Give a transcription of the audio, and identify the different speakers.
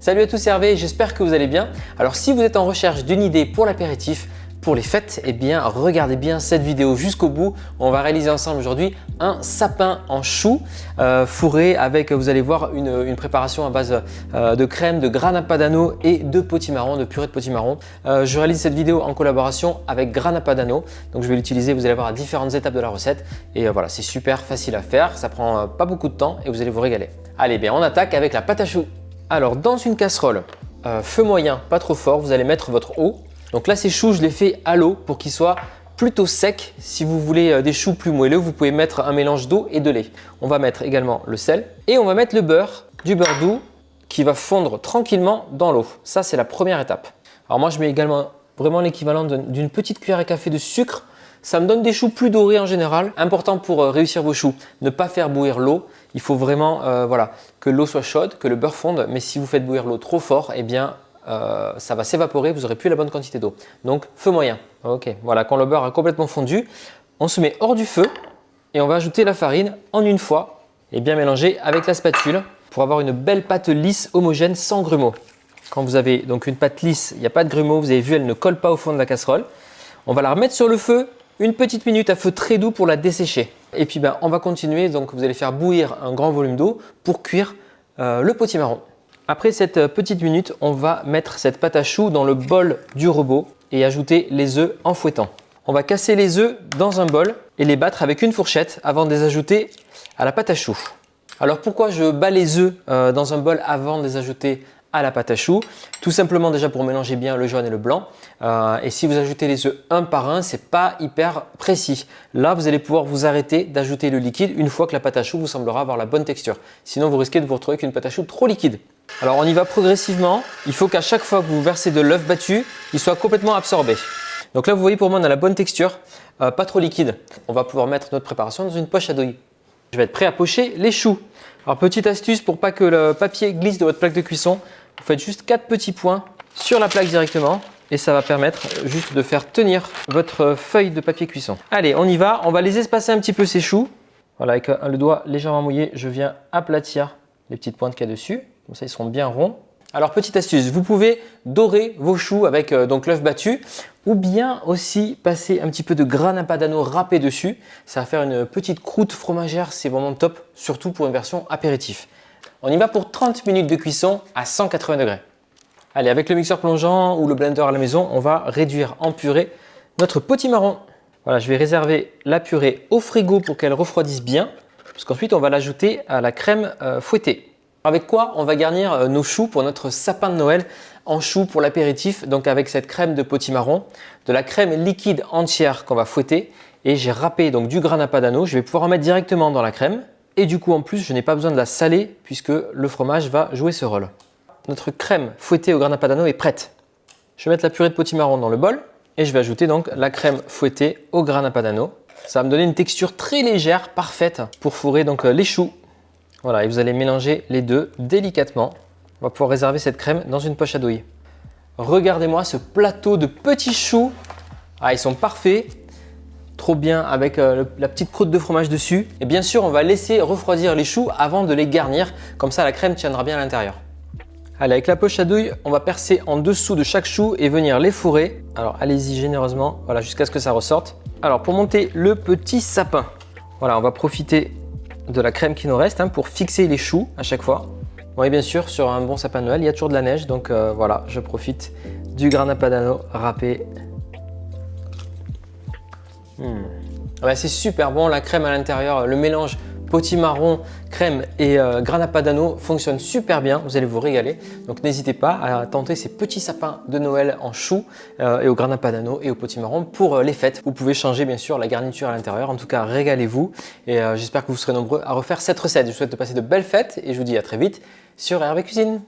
Speaker 1: Salut à tous, c'est Hervé, j'espère que vous allez bien. Alors si vous êtes en recherche d'une idée pour l'apéritif, pour les fêtes, eh bien regardez bien cette vidéo jusqu'au bout. On va réaliser ensemble aujourd'hui un sapin en chou fourré avec, vous allez voir, une préparation à base de crème, de grana padano et de potimarron, de purée de potimarron. Je réalise cette vidéo en collaboration avec grana padano. Donc je vais l'utiliser, vous allez voir, à différentes étapes de la recette. Et voilà, c'est super facile à faire, ça prend pas beaucoup de temps et vous allez vous régaler. Allez, bien on attaque avec la pâte à choux. Alors dans une casserole, feu moyen, pas trop fort, vous allez mettre votre eau. Donc là, ces choux, je les fais à l'eau pour qu'ils soient plutôt secs. Si vous voulez des choux plus moelleux, vous pouvez mettre un mélange d'eau et de lait. On va mettre également le sel et on va mettre le beurre, du beurre doux qui va fondre tranquillement dans l'eau. Ça, c'est la première étape. Alors moi, je mets également vraiment l'équivalent d'une petite cuillère à café de sucre. Ça me donne des choux plus dorés en général. Important pour réussir vos choux, ne pas faire bouillir l'eau. Il faut vraiment voilà, que l'eau soit chaude, que le beurre fonde. Mais si vous faites bouillir l'eau trop fort, eh bien, ça va s'évaporer, vous n'aurez plus la bonne quantité d'eau. Donc feu moyen. Ok, voilà, quand le beurre a complètement fondu, on se met hors du feu et on va ajouter la farine en une fois et bien mélanger avec la spatule pour avoir une belle pâte lisse, homogène, sans grumeaux. Quand vous avez donc une pâte lisse, il n'y a pas de grumeaux, vous avez vu, elle ne colle pas au fond de la casserole. On va la remettre sur le feu une petite minute à feu très doux pour la dessécher. Et puis on va continuer, donc vous allez faire bouillir un grand volume d'eau pour cuire le potimarron. Après cette petite minute, on va mettre cette pâte à choux dans le bol du robot et ajouter les œufs en fouettant. On va casser les œufs dans un bol et les battre avec une fourchette avant de les ajouter à la pâte à choux. Alors pourquoi je bats les œufs dans un bol avant de les ajouter à la pâte à choux? Tout simplement déjà pour mélanger bien le jaune et le blanc. Et si vous ajoutez les œufs un par un, c'est pas hyper précis. Là, vous allez pouvoir vous arrêter d'ajouter le liquide une fois que la pâte à choux vous semblera avoir la bonne texture. Sinon, vous risquez de vous retrouver avec une pâte à choux trop liquide. Alors on y va progressivement. Il faut qu'à chaque fois que vous versez de l'œuf battu, il soit complètement absorbé. Donc là, vous voyez, pour moi, on a la bonne texture, pas trop liquide. On va pouvoir mettre notre préparation dans une poche à douille. Je vais être prêt à pocher les choux. Alors petite astuce pour pas que le papier glisse de votre plaque de cuisson, vous faites juste 4 petits points sur la plaque directement et ça va permettre juste de faire tenir votre feuille de papier cuisson. Allez, on y va. On va les espacer un petit peu ces choux. Voilà, avec le doigt légèrement mouillé, je viens aplatir les petites pointes qu'il y a dessus. Comme ça, ils seront bien ronds. Alors, petite astuce, vous pouvez dorer vos choux avec donc l'œuf battu ou bien aussi passer un petit peu de grana padano râpé dessus. Ça va faire une petite croûte fromagère, c'est vraiment top, surtout pour une version apéritif. On y va pour 30 minutes de cuisson à 180 degrés. Allez, avec le mixeur plongeant ou le blender à la maison, on va réduire en purée notre potimarron. Voilà, je vais réserver la purée au frigo pour qu'elle refroidisse bien, parce qu'ensuite on va l'ajouter à la crème fouettée. Avec quoi on va garnir nos choux pour notre sapin de Noël en choux pour l'apéritif, donc avec cette crème de potimarron, de la crème liquide entière qu'on va fouetter et j'ai râpé donc du grana padano. Je vais pouvoir en mettre directement dans la crème et du coup en plus je n'ai pas besoin de la saler puisque le fromage va jouer ce rôle. Notre crème fouettée au grana padano est prête. Je vais mettre la purée de potimarron dans le bol et je vais ajouter donc la crème fouettée au grana padano. Ça va me donner une texture très légère, parfaite pour fourrer donc les choux. Voilà, et vous allez mélanger les deux délicatement. On va pouvoir réserver cette crème dans une poche à douille. Regardez-moi ce plateau de petits choux. Ah, ils sont parfaits. Trop bien avec la petite croûte de fromage dessus. Et bien sûr, on va laisser refroidir les choux avant de les garnir. Comme ça, la crème tiendra bien à l'intérieur. Allez, avec la poche à douille, on va percer en dessous de chaque chou et venir les fourrer. Alors, allez-y généreusement, voilà, jusqu'à ce que ça ressorte. Alors, pour monter le petit sapin, voilà, on va profiter de la crème qui nous reste pour fixer les choux à chaque fois. Bon, et bien sûr, sur un bon sapin de Noël, il y a toujours de la neige. Donc voilà, je profite du grana padano râpé. C'est super bon, la crème à l'intérieur, le mélange potimarron, crème et grana padano fonctionne super bien, vous allez vous régaler. Donc n'hésitez pas à tenter ces petits sapins de Noël en choux et au grana padano et au potimarron pour les fêtes. Vous pouvez changer bien sûr la garniture à l'intérieur, en tout cas régalez-vous et j'espère que vous serez nombreux à refaire cette recette. Je vous souhaite de passer de belles fêtes et je vous dis à très vite sur Hervé Cuisine.